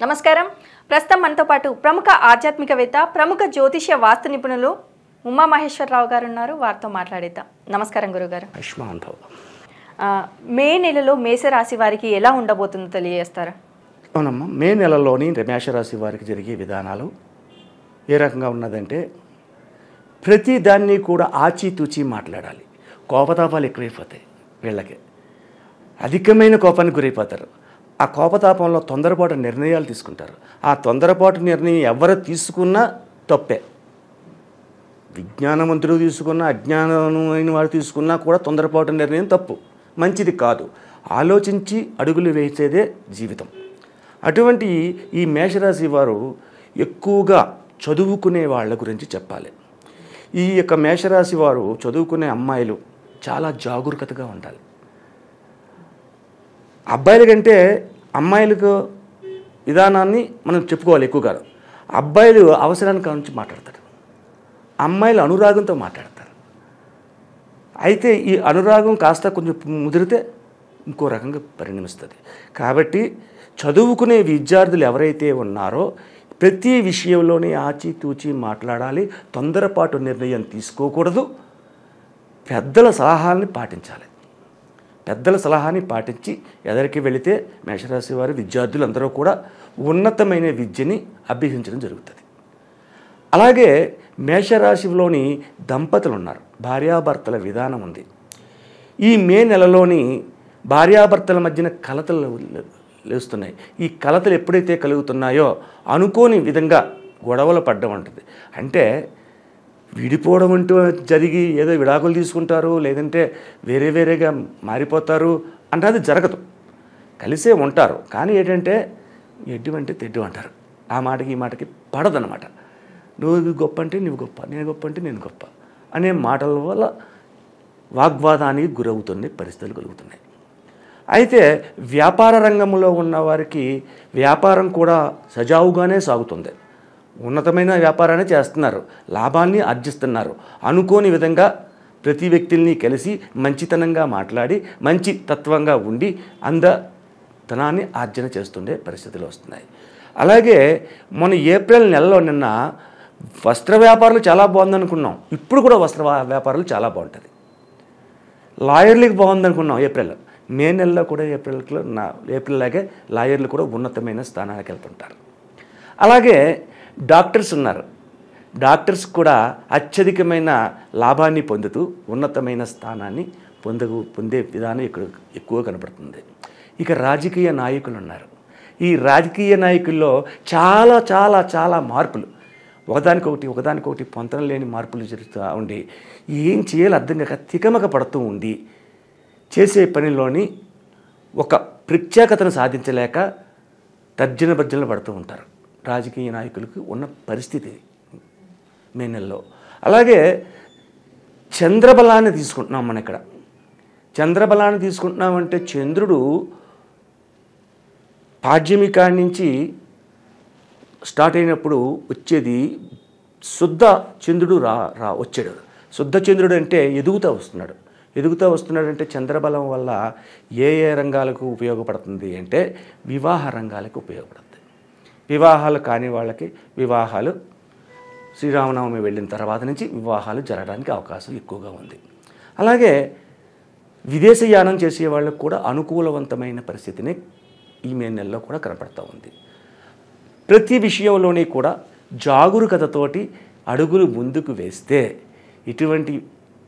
నమస్కారం. ప్రస్తుతం మనతో పాటు ప్రముఖ ఆధ్యాత్మికవేత్త, ప్రముఖ జ్యోతిష్య వాస్తు నిపుణులు ఉమామహేశ్వరరావు గారు ఉన్నారు. వారితో మాట్లాడేద్దాం. నమస్కారం గురుగారు. మే నెలలో మేషరాశి వారికి ఎలా ఉండబోతుందో తెలియజేస్తారా? అవునమ్మా, మే నెలలోని మేషరాశి వారికి జరిగే విధానాలు ఏ రకంగా ఉన్నదంటే, ప్రతి దాన్ని కూడా ఆచితూచి మాట్లాడాలి. కోపతాపాలు ఎక్కువైపోతాయి. వీళ్ళకి అధికమైన కోపానికి గురైపోతారు. ఆ కోపతాపంలో తొందరపాటు నిర్ణయాలు తీసుకుంటారు. ఆ తొందరపాటు నిర్ణయం ఎవరు తీసుకున్నా తప్పే. విజ్ఞానవంతుడు తీసుకున్నా, అజ్ఞానమైన వారు తీసుకున్నా కూడా తొందరపాటు నిర్ణయం తప్పు, మంచిది కాదు. ఆలోచించి అడుగులు వేసేదే జీవితం. అటువంటి ఈ మేషరాశి వారు ఎక్కువగా చదువుకునే వాళ్ళ గురించి చెప్పాలి. ఈ యొక్క మేషరాశి వారు చదువుకునే అమ్మాయిలు చాలా జాగరూకతగా ఉండాలి. అబ్బాయిల కంటే అమ్మాయిలకు విధానాన్ని మనం చెప్పుకోవాలి ఎక్కువగా. అబ్బాయిలు అవసరానికి నుంచి మాట్లాడతారు, అమ్మాయిలు అనురాగంతో మాట్లాడతారు. అయితే ఈ అనురాగం కాస్త కొంచెం ముదిరితే ఇంకో రకంగా పరిణమిస్తుంది. కాబట్టి చదువుకునే విద్యార్థులు ఎవరైతే ఉన్నారో ప్రతి విషయంలోనే ఆచితూచి మాట్లాడాలి. తొందరపాటు నిర్ణయం తీసుకోకూడదు. పెద్దల సలహాలని పాటించాలి. పెద్దల సలహాని పాటించి ఎదరికి వెళితే మేషరాశి వారి విద్యార్థులందరూ కూడా ఉన్నతమైన విద్యని అభ్యసించడం జరుగుతుంది. అలాగే మేషరాశిలోని దంపతులు ఉన్నారు, భార్యాభర్తల విధానం ఉంది. ఈ మే నెలలోని భార్యాభర్తల మధ్యన కలతలు లేస్తున్నాయి. ఈ కలతలు ఎప్పుడైతే కలుగుతున్నాయో అనుకోని విధంగా గొడవలు పడ్డం ఉంటుంది. అంటే విడిపోవడం అంటూ జరిగి ఏదో విడాకులు తీసుకుంటారు, లేదంటే వేరే వేరేగా మారిపోతారు అంటే అది జరగదు. కలిసే ఉంటారు. కానీ ఏంటంటే ఎడ్డు అంటే తెడ్డు అంటారు. ఆ మాటకి ఈ మాటకి పడదనమాట. నువ్వు గొప్ప అంటే నువ్వు గొప్ప, నేను గొప్ప అంటే నేను గొప్ప అనే మాటల వల్ల వాగ్వాదానికి గురవుతున్న పరిస్థితులు కలుగుతున్నాయి. అయితే వ్యాపార రంగంలో ఉన్న వారికి వ్యాపారం కూడా సజావుగానే సాగుతుంది. ఉన్నతమైన వ్యాపారాన్ని చేస్తున్నారు, లాభాన్ని ఆర్జిస్తున్నారు. అనుకోని విధంగా ప్రతి వ్యక్తుల్ని కలిసి మంచితనంగా మాట్లాడి మంచి తత్వంగా ఉండి ధనాన్ని ఆర్జన చేస్తుండే పరిస్థితులు వస్తున్నాయి. అలాగే మన ఏప్రిల్ నెలలో నిన్న వస్త్ర వ్యాపారాలు చాలా బాగుందనుకున్నాం. ఇప్పుడు కూడా వస్త్ర వ్యాపారాలు చాలా బాగుంటుంది. లాయర్లకి బాగుందనుకున్నాం ఏప్రిల్. మే నెలలో కూడా ఏప్రిల్ లాగే లాయర్లు కూడా ఉన్నతమైన స్థానానికి వెళ్తుంటారు. అలాగే డాక్టర్స్ ఉన్నారు. డాక్టర్స్ కూడా అత్యధికమైన లాభాన్ని పొందుతూ ఉన్నతమైన స్థానాన్ని పొందే విధానం ఇక్కడ ఎక్కువ కనపడుతుంది. ఇక రాజకీయ నాయకులు ఉన్నారు. ఈ రాజకీయ నాయకుల్లో చాలా చాలా చాలా మార్పులు, ఒకదానికొకటి పొంతన లేని మార్పులు జరుగుతూ ఉండి ఏం చేయాలో అర్థం కాక తికమక పడుతూ ఉండి చేసే పనిలోని ఒక ప్రత్యేకతను సాధించలేక తర్జన భర్జనలు పడుతూ ఉంటారు. రాజకీయ నాయకులకు ఉన్న పరిస్థితి మే నెలలో. అలాగే చంద్రబలాన్ని తీసుకుంటున్నాం. మనం ఇక్కడ చంద్రబలాన్ని తీసుకుంటున్నామంటే చంద్రుడు పాడ్యమికాడి నుంచి స్టార్ట్ అయినప్పుడు వచ్చేది శుద్ధ చంద్రుడు వచ్చాడు. శుద్ధ చంద్రుడు అంటే ఎదుగుతూ వస్తున్నాడంటే చంద్రబలం వల్ల ఏ రంగాలకు ఉపయోగపడుతుంది అంటే వివాహ రంగాలకు ఉపయోగపడుతుంది. వివాహాలు కాని వాళ్ళకి వివాహాలు శ్రీరామనవమి వెళ్ళిన తర్వాత నుంచి వివాహాలు జరగడానికి అవకాశం ఎక్కువగా ఉంది. అలాగే విదేశయానం చేసే వాళ్ళకు కూడా అనుకూలవంతమైన పరిస్థితిని ఈ మే నెలలో కూడా కనపడుతూ ఉంది. ప్రతి విషయంలోనే కూడా జాగరూకతతోటి అడుగులు ముందుకు వేస్తే ఇటువంటి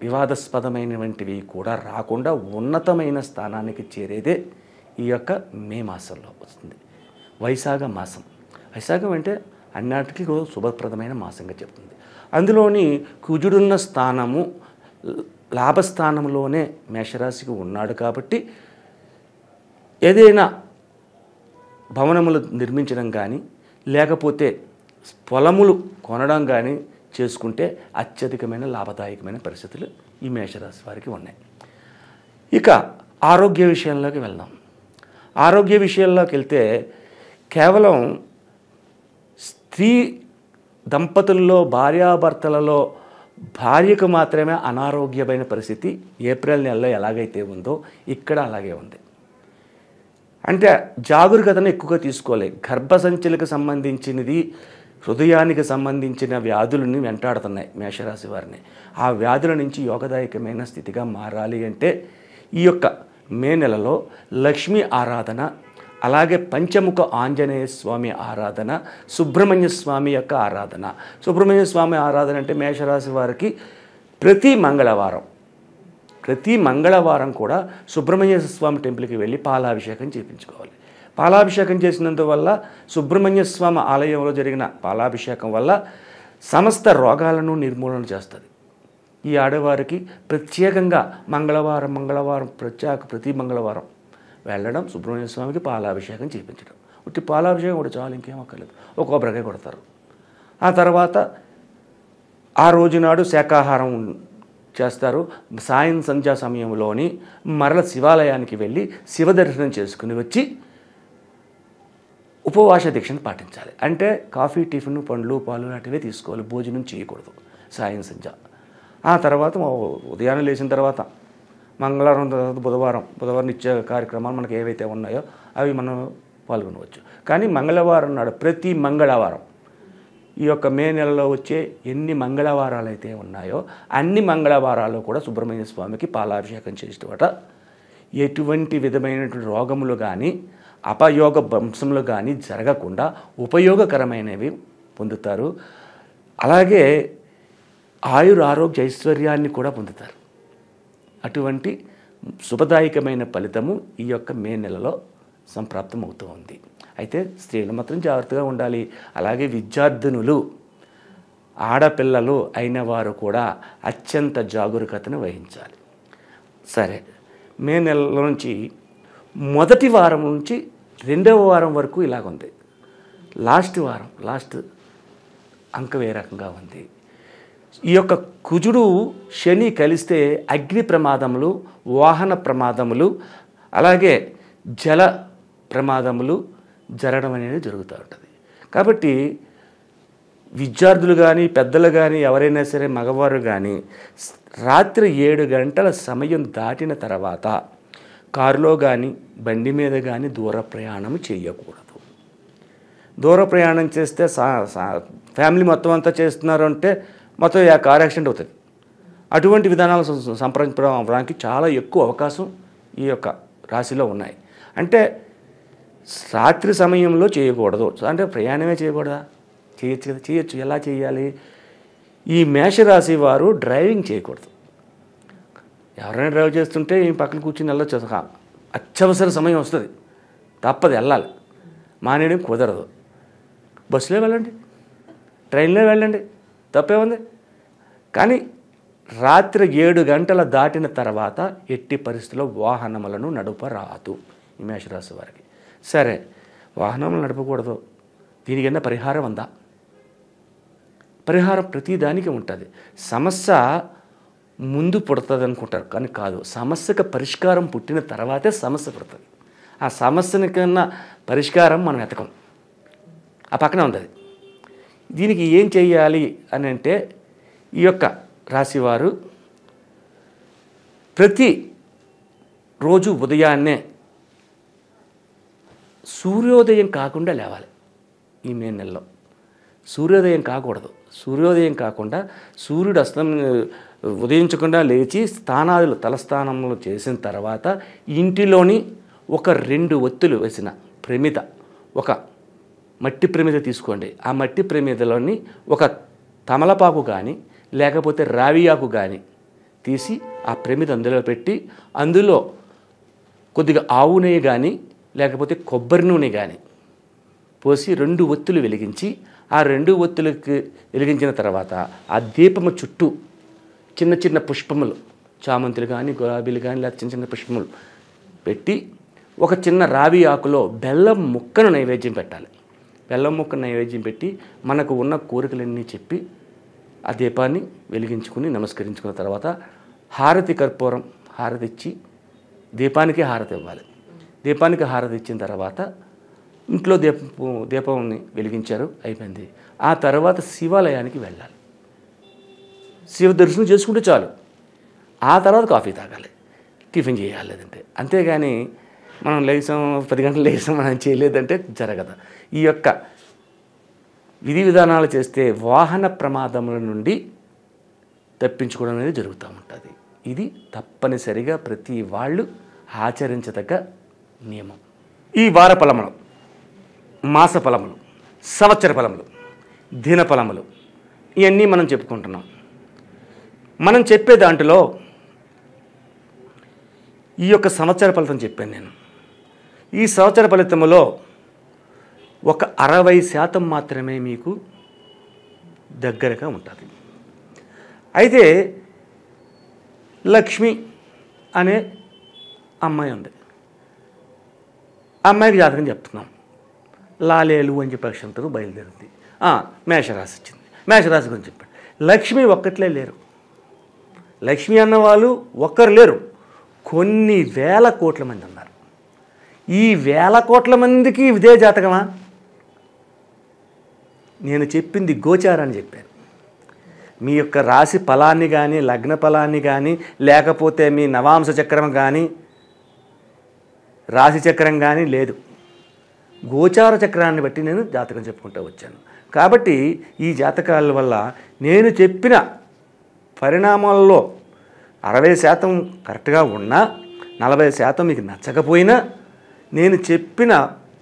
వివాదాస్పదమైనటువంటివి కూడా రాకుండా ఉన్నతమైన స్థానానికి చేరేదే ఈ యొక్క మే మాసంలో వస్తుంది. వైశాఖ మాసం అంటే అన్నిటికీ శుభప్రదమైన మాసంగా చెప్తుంది. అందులోని కుజుడున్న స్థానము లాభస్థానంలోనే మేషరాశికి ఉన్నాడు. కాబట్టి ఏదైనా భవనములు నిర్మించడం కానీ లేకపోతే పొలములు కొనడం కానీ చేసుకుంటే అత్యధికమైన లాభదాయకమైన పరిస్థితులు ఈ మేషరాశి వారికి ఉన్నాయి. ఇక ఆరోగ్య విషయంలోకి వెళ్దాం. ఆరోగ్య విషయంలోకి వెళ్తే కేవలం స్త్రీ దంపతుల్లో భార్యాభర్తలలో భార్యకు మాత్రమే అనారోగ్యమైన పరిస్థితి ఏప్రిల్ నెలలో ఎలాగైతే ఉందో ఇక్కడ అలాగే ఉంది. అంటే జాగరూకతను ఎక్కువగా తీసుకోవాలి. గర్భసంచులకు సంబంధించినది, హృదయానికి సంబంధించిన వ్యాధులని వెంటాడుతున్నాయి మేషరాశి వారిని. ఆ వ్యాధుల నుంచి యోగదాయకమైన స్థితిగా మారాలి అంటే ఈ యొక్క మే నెలలో లక్ష్మీ ఆరాధన, అలాగే పంచముఖ ఆంజనేయ స్వామి ఆరాధన, సుబ్రహ్మణ్య స్వామి యొక్క ఆరాధన. సుబ్రహ్మణ్య స్వామి ఆరాధన అంటే మేషరాశి వారికి ప్రతి మంగళవారం కూడా సుబ్రహ్మణ్య స్వామి టెంపుల్కి వెళ్ళి పాలాభిషేకం చేయించుకోవాలి. పాలాభిషేకం చేసినందువల్ల సుబ్రహ్మణ్య స్వామి ఆలయంలో జరిగిన పాలాభిషేకం వల్ల సమస్త రోగాలను నిర్మూలన చేస్తుంది. ఈ ఆడవారికి ప్రత్యేకంగా మంగళవారం ప్రతి మంగళవారం వెళ్ళడం, సుబ్రహ్మణ్య స్వామికి పాలాభిషేకం చేయించడం. ఉట్టి పాలాభిషేకం కూడా చాలు, ఇంకేం అక్కర్లేదు. ఒక కొబ్బరికాయ కొడతారు. ఆ తర్వాత ఆ రోజు నాడు శాకాహారం చేస్తారు. సాయం సంధ్యా సమయంలోని మరల శివాలయానికి వెళ్ళి శివ దర్శనం చేసుకుని వచ్చి ఉపవాస దీక్షను పాటించాలి. అంటే కాఫీ, టిఫిన్, పండ్లు, పాలు లాంటివే తీసుకోవాలి. భోజనం చేయకూడదు సాయం సంధ్య. ఆ తర్వాత ఉదయాన్నే లేచిన తర్వాత మంగళవారం తర్వాత బుధవారం నిత్య కార్యక్రమాలు మనకి ఏవైతే ఉన్నాయో అవి మనం పాల్గొనవచ్చు. కానీ మంగళవారం నాడు ప్రతి మంగళవారం ఈ యొక్క మే నెలలో వచ్చే ఎన్ని మంగళవారాలు అయితే ఉన్నాయో అన్ని మంగళవారాల్లో కూడా సుబ్రహ్మణ్య స్వామికి పాలాభిషేకం చేసేటట ఎటువంటి విధమైనటువంటి రోగములు కానీ అపయోగ వంశములు కానీ జరగకుండా ఉపయోగకరమైనవి పొందుతారు. అలాగే ఆరోగ్య ఐశ్వర్యాన్ని కూడా పొందుతారు. అటువంటి శుభదాయకమైన ఫలితము ఈ యొక్క మే నెలలో సంప్రాప్తం అవుతూ ఉంది. అయితే స్త్రీలు మాత్రం జాగ్రత్తగా ఉండాలి. అలాగే విద్యార్థినులు, ఆడపిల్లలు అయిన వారు కూడా అత్యంత జాగరూకతను వహించాలి. సరే, మే నెల నుంచి మొదటి వారం నుంచి రెండవ వారం వరకు ఇలాగుంది. లాస్ట్ అంకం ఏ రకంగా ఉంది? ఈ యొక్క కుజుడు శని కలిస్తే అగ్ని ప్రమాదములు, వాహన ప్రమాదములు, అలాగే జల ప్రమాదములు జరగడం అనేది జరుగుతూ ఉంటుంది. కాబట్టి విద్యార్థులు కానీ పెద్దలు కానీ ఎవరైనా సరే మగవారు కానీ రాత్రి 7 గంటల సమయం దాటిన తర్వాత కారులో కానీ బండి మీద కానీ దూర ప్రయాణం చేయకూడదు. దూర ప్రయాణం చేస్తే ఫ్యామిలీ మొత్తం అంతా చేస్తున్నారు అంటే మొత్తం కార్ యాక్సిడెంట్ అవుతుంది. అటువంటి విధానాలు సంప్రదించడానికి చాలా ఎక్కువ అవకాశం ఈ యొక్క రాశిలో ఉన్నాయి. అంటే రాత్రి సమయంలో చేయకూడదు. అంటే ప్రయాణమే చేయకూడదా? చేయొచ్చు కదా. చేయొచ్చు. ఎలా చేయాలి? ఈ మేషరాశి వారు డ్రైవింగ్ చేయకూడదు. ఎవరైనా డ్రైవ్ చేస్తుంటే ఈ పక్కన కూర్చుని వెళ్ళొచ్చు. అత్యవసర సమయం వస్తుంది, తప్పదు, వెళ్ళాలి. మానేయడం కుదరదు. బస్సులో వెళ్ళండి, ట్రైన్లో వెళ్ళండి, తప్పేముంది. కానీ రాత్రి 7 గంటల దాటిన తర్వాత ఎట్టి పరిస్థితుల్లో వాహనములను నడపరాదు ఈ మేషరాశి వారికి. సరే, వాహనములు నడపకూడదు, దీనికన్నా పరిహారం ఉందా? పరిహారం ప్రతిదానికి ఉంటుంది. సమస్య ముందు పుడుతుంది అనుకుంటారు, కానీ కాదు. సమస్యకు పరిష్కారం పుట్టిన తర్వాతే సమస్య పుడుతుంది. ఆ సమస్యని కన్నా పరిష్కారం మనం వెతకం, ఆ పక్కనే ఉంది. దీనికి ఏం చేయాలి అని అంటే ఈ యొక్క రాశివారు ప్రతి రోజు ఉదయాన్నే సూర్యోదయం కాకుండా లేవాలి. ఈ మే నెలలో సూర్యోదయం కాకూడదు. సూర్యోదయం కాకుండా సూర్యుడు ఉదయించకుండా లేచి తలస్నానములు చేసిన తర్వాత ఇంటిలోని ఒక 2 ఒత్తులు వేసిన ప్రమిద, ఒక మట్టి ప్రమిద తీసుకోండి. ఆ మట్టి ప్రమిదలోని ఒక తమలపాకు కానీ లేకపోతే రావి ఆకు కానీ తీసి ఆ ప్రమిద అందులో పెట్టి అందులో కొద్దిగా ఆవు నెయ్యి కానీ లేకపోతే కొబ్బరి నూనె కానీ పోసి 2 ఒత్తులు వెలిగించి ఆ 2 ఒత్తులకు వెలిగించిన తర్వాత ఆ దీపము చుట్టూ చిన్న చిన్న పుష్పములు, చామంతులు కానీ గులాబీలు కానీ లేదా చిన్న చిన్న పుష్పములు పెట్టి ఒక చిన్న రావి ఆకులో బెల్లం ముక్కను నైవేద్యం పెట్టాలి. బెల్లం ముక్కను నైవేద్యం పెట్టి మనకు ఉన్న కోరికలన్నీ చెప్పి ఆ దీపాన్ని వెలిగించుకుని నమస్కరించుకున్న తర్వాత హారతి కర్పూరం హారతి ఇచ్చి దీపానికి హారతి ఇవ్వాలి. దీపానికి హారతి ఇచ్చిన తర్వాత ఇంట్లో దీపాన్ని వెలిగించారు, అయిపోయింది. ఆ తర్వాత శివాలయానికి వెళ్ళాలి. శివ దర్శనం చేసుకుంటే చాలు. ఆ తర్వాత కాఫీ తాగాలి, టిఫిన్ చేయాలి. లేదంటే అంతేగాని మనం లేచాం 10 గంటలు లేచాం మనం చేయలేదంటే జరగదు. ఈ యొక్క విధి విధానాలు చేస్తే వాహన ప్రమాదముల నుండి తప్పించుకోవడం అనేది జరుగుతూ ఉంటుంది. ఇది తప్పనిసరిగా ప్రతి వాళ్ళు ఆచరించదగ్గ నియమం. ఈ వార ఫలములు, మాస ఫలములు, సంవత్సర ఫలములు, దిన ఫలములు ఇవన్నీ మనం చెప్పుకుంటున్నాం. మనం చెప్పే దాంట్లో ఈ యొక్క సంవత్సర ఫలితం చెప్పాను నేను. ఈ సంవత్సర ఫలితములో ఒక 60% మాత్రమే మీకు దగ్గరగా ఉంటుంది. అయితే లక్ష్మి అనే అమ్మాయి ఉంది. అమ్మాయికి జాతకం చెప్తున్నాం. లాలేలు అని చెప్పి అక్షంతకు బయలుదేరింది. మేషరాశి వచ్చింది. మేషరాశి గురించి చెప్పాడు. లక్ష్మి ఒక్కట్లే లేరు. లక్ష్మి అన్నవాళ్ళు ఒక్కరు లేరు, కొన్ని వేల కోట్ల మంది ఉన్నారు. ఈ వేల కోట్ల మందికి ఇదే జాతకమా? నేను చెప్పింది గోచారాన్ని చెప్పాను. మీ యొక్క రాశి ఫలాన్ని కానీ, లగ్న ఫలాన్ని కానీ, లేకపోతే మీ నవాంశ చక్రం కానీ, రాశి చక్రం కానీ లేదు. గోచార చక్రాన్ని బట్టి నేను జాతకం చెప్పుకుంటూ వచ్చాను. కాబట్టి ఈ జాతకాల వల్ల నేను చెప్పిన పరిణామాల్లో 60% కరెక్ట్గా ఉన్నా, 40% మీకు నచ్చకపోయినా, నేను చెప్పిన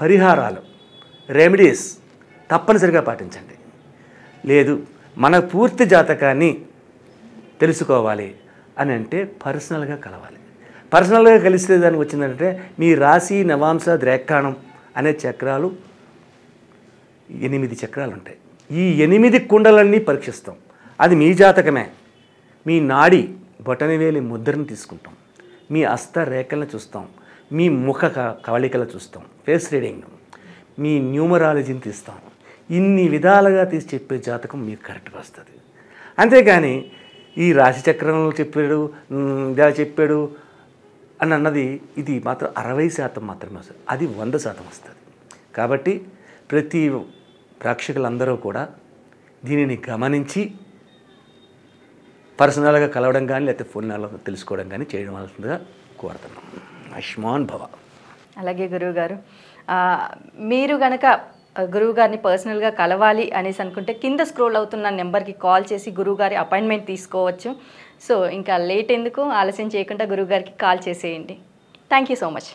పరిహారాలు, రెమెడీస్ తప్పనిసరిగా పాటించండి. లేదు మన పూర్తి జాతకాన్ని తెలుసుకోవాలి అని అంటే పర్సనల్గా కలవాలి. పర్సనల్గా కలిస్తే దానికి వచ్చిందంటే మీ రాశి, నవాంశ, ద్రేక్కాణం అనే చక్రాలు 8 చక్రాలు ఉంటాయి. ఈ 8 కుండలన్నీ పరీక్షిస్తాం. అది మీ జాతకమే. మీ నాడి బొటనవేలి ముద్రను తీసుకుంటాం, మీ హస్త రేఖలను చూస్తాం, మీ ముఖ కవళికలు చూస్తాం, ఫేస్ రీడింగ్, మీ న్యూమరాలజీని తీస్తాం. ఇన్ని విధాలుగా తీసి చెప్పే జాతకం మీకు కరెక్ట్గా వస్తుంది. అంతేగాని ఈ రాశి చక్రంలో చెప్పాడు, ఇలా చెప్పాడు అని అన్నది ఇది మాత్రం 60% మాత్రమే వస్తుంది. అది 100% వస్తుంది. కాబట్టి ప్రతి ప్రేక్షకులందరూ కూడా దీనిని గమనించి పర్సనల్గా కలవడం కానీ, లేకపోతే ఫోన్లో తెలుసుకోవడం కానీ చేయడం వలసిందిగా కోరుతున్నాం. ఆయుష్మాన్ భవ. అలాగే గురువుగారు, మీరు కనుక గురువుగారిని పర్సనల్గా కలవాలి అనేసి అనుకుంటే కింద స్క్రోల్ అవుతున్న నెంబర్కి కాల్ చేసి గురువుగారి అపాయింట్మెంట్ తీసుకోవచ్చు. సో ఇంకా లేట్ ఎందుకు, ఆలస్యం చేయకుండా గురువుగారికి కాల్ చేసేయండి. Thank you so much.